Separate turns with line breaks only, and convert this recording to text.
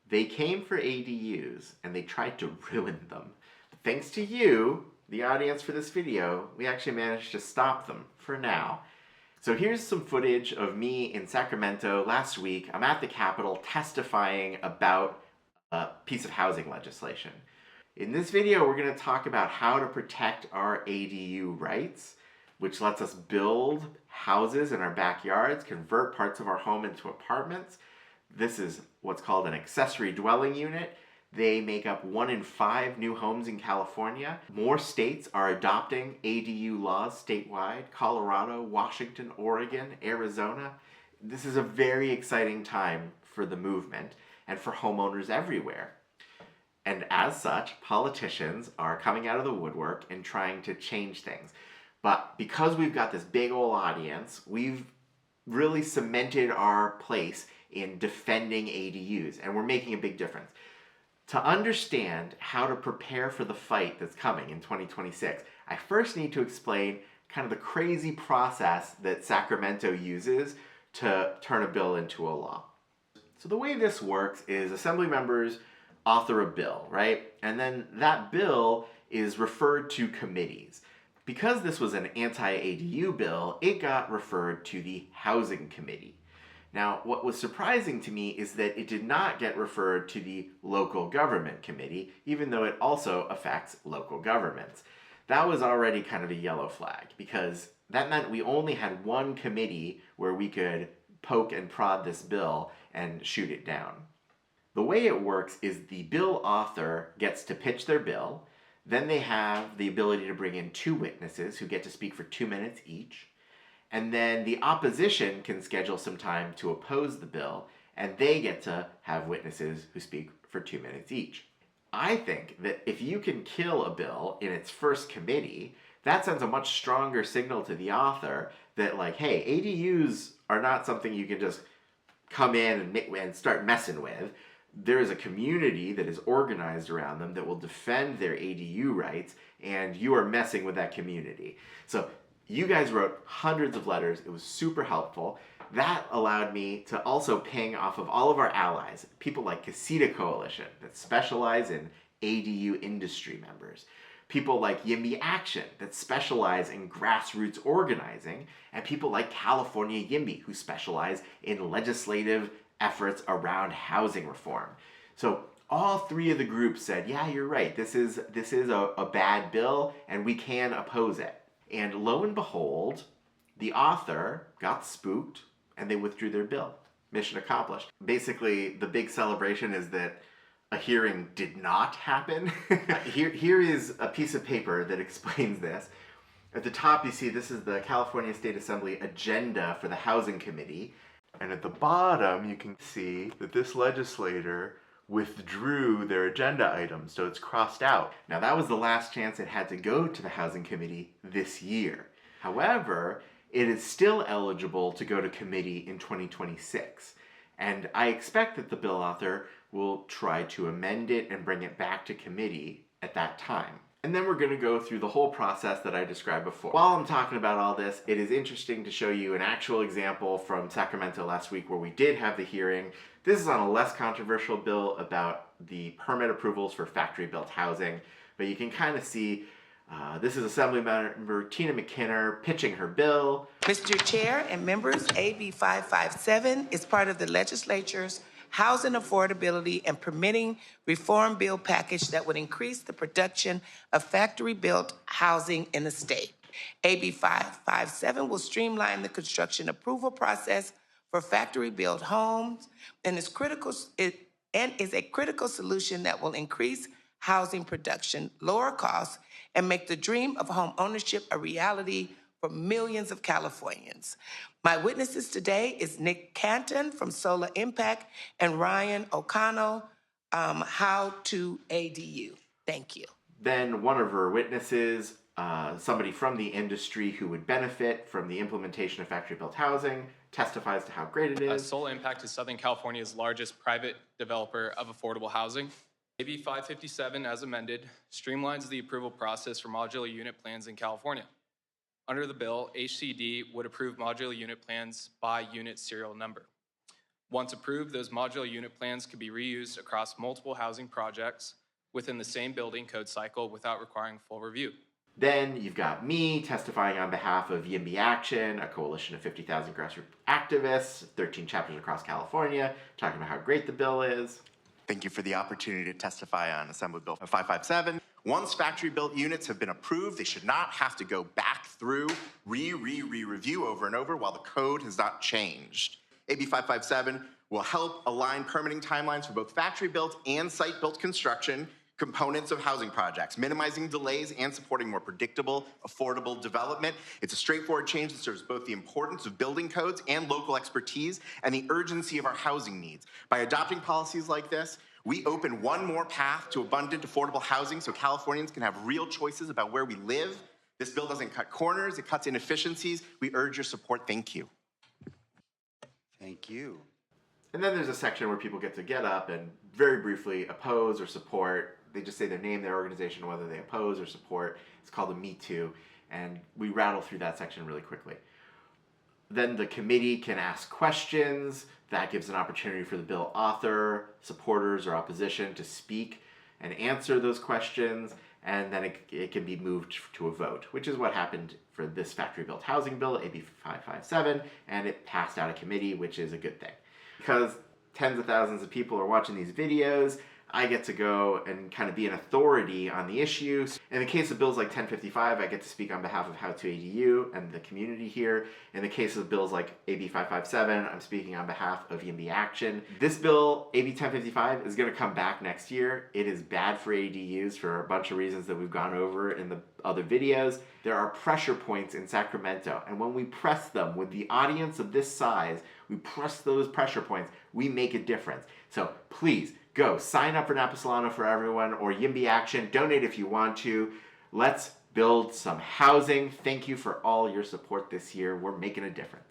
They came for ADUs and they tried to ruin them. Thanks to you, the audience for this video, we actually managed to stop them for now. So here's some footage of me in Sacramento last week. I'm at the Capitol testifying about a piece of housing legislation. In this video, we're going to talk about how to protect our ADU rights, which lets us build houses in our backyards, convert parts of our home into apartments. This is what's called an accessory dwelling unit. They make up 1 in 5 new homes in California. More states are adopting ADU laws statewide: Colorado, Washington, Oregon, Arizona. This is a very exciting time for the movement and for homeowners everywhere. And as such, politicians are coming out of the woodwork and trying to change things. But because we've got this big old audience, we've really cemented our place in defending ADUs, and we're making a big difference. To understand how to prepare for the fight that's coming in 2026, I first need to explain kind of the crazy process that Sacramento uses to turn a bill into a law. So the way this works is assembly members author a bill, right? And then that bill is referred to committees. Because this was an anti-ADU bill, it got referred to the Housing Committee. Now, what was surprising to me is that it did not get referred to the Local Government Committee, even though it also affects local governments. That was already kind of a yellow flag, because that meant we only had one committee where we could poke and prod this bill and shoot it down. The way it works is the bill author gets to pitch their bill, then they have the ability to bring in 2 witnesses who get to speak for 2 minutes each. And then the opposition can schedule some time to oppose the bill, and they get to have witnesses who speak for 2 minutes each. I think that if you can kill a bill in its first committee, that sends a much stronger signal to the author that, like, hey, ADUs are not something you can just come in and start messing with. There is a community that is organized around them that will defend their ADU rights, and you are messing with that community. So you guys wrote hundreds of letters. It was super helpful. That allowed me to also ping off of all of our allies, people like Casita Coalition that specialize in ADU industry members, people like YIMBY Action that specialize in grassroots organizing, and people like California YIMBY who specialize in legislative efforts around housing reform. So all 3 of the groups said, yeah, you're right, this is a bad bill and we can oppose it. And lo and behold, the author got spooked and they withdrew their bill. Mission accomplished. Basically, the big celebration is that a hearing did not happen. Here is a piece of paper that explains this. At the top you see this is the California State Assembly agenda for the Housing Committee. And at the bottom you can see that this legislator withdrew their agenda items, so it's crossed out. Now that was the last chance it had to go to the Housing Committee this year. However, it is still eligible to go to committee in 2026. And I expect that the bill author will try to amend it and bring it back to committee at that time. And then we're going to go through the whole process that I described before. While I'm talking about all this, it is interesting to show you an actual example from Sacramento last week where we did have the hearing. This is on a less controversial bill about the permit approvals for factory-built housing, but you can kind of see this is Assemblymember Tina McKinnor pitching her bill.
Mr. Chair and members, AB 557 is part of the legislature's Housing Affordability and Permitting Reform Bill package that would increase the production of factory-built housing in the state. AB 557 will streamline the construction approval process for factory-built homes and is a critical solution that will increase housing production, lower costs, and make the dream of home ownership a reality for millions of Californians. My witnesses today is Nick Caton from SoLA Impact and Ryan O'Connell, How To ADU. Thank you.
Then one of her witnesses, somebody from the industry who would benefit from the implementation of factory-built housing, testifies to how great it is.
SoLA Impact is Southern California's largest private developer of affordable housing. AB 557, as amended, streamlines the approval process for modular unit plans in California. Under the bill, HCD would approve modular unit plans by unit serial number. Once approved, those modular unit plans could be reused across multiple housing projects within the same building code cycle without requiring full review.
Then you've got me testifying on behalf of YIMBY Action, a coalition of 50,000 grassroots activists, 13 chapters across California, talking about how great the bill is.
Thank you for the opportunity to testify on Assembly Bill 557. Once factory-built units have been approved, they should not have to go back through review over and over while the code has not changed. AB 557 will help align permitting timelines for both factory-built and site-built construction components of housing projects, minimizing delays and supporting more predictable, affordable development. It's a straightforward change that serves both the importance of building codes and local expertise and the urgency of our housing needs. By adopting policies like this, we open one more path to abundant, affordable housing so Californians can have real choices about where we live. This bill doesn't cut corners, it cuts inefficiencies. We urge your support. Thank you.
Thank you.
And then there's a section where people get to get up and very briefly oppose or support. They just say their name, their organization, whether they oppose or support. It's called a Me Too, and we rattle through that section really quickly. Then the committee can ask questions. That gives an opportunity for the bill author, supporters, or opposition to speak and answer those questions, and then it can be moved to a vote, which is what happened for this factory-built housing bill, AB 557, and it passed out of committee, which is a good thing. Because tens of thousands of people are watching these videos, I get to go and kind of be an authority on the issues. In the case of bills like 1055, I get to speak on behalf of To ADU and the community here. In the case of bills like AB 557, I'm speaking on behalf of YIMBY Action. This bill, AB 1055, is going to come back next year. It is bad for ADUs for a bunch of reasons that we've gone over in the other videos. There are pressure points in Sacramento, and when we press them with the audience of this size, we press those pressure points, we make a difference. So please, go sign up for Napa Solano for Everyone or YIMBY Action. Donate if you want to. Let's build some housing. Thank you for all your support this year. We're making a difference.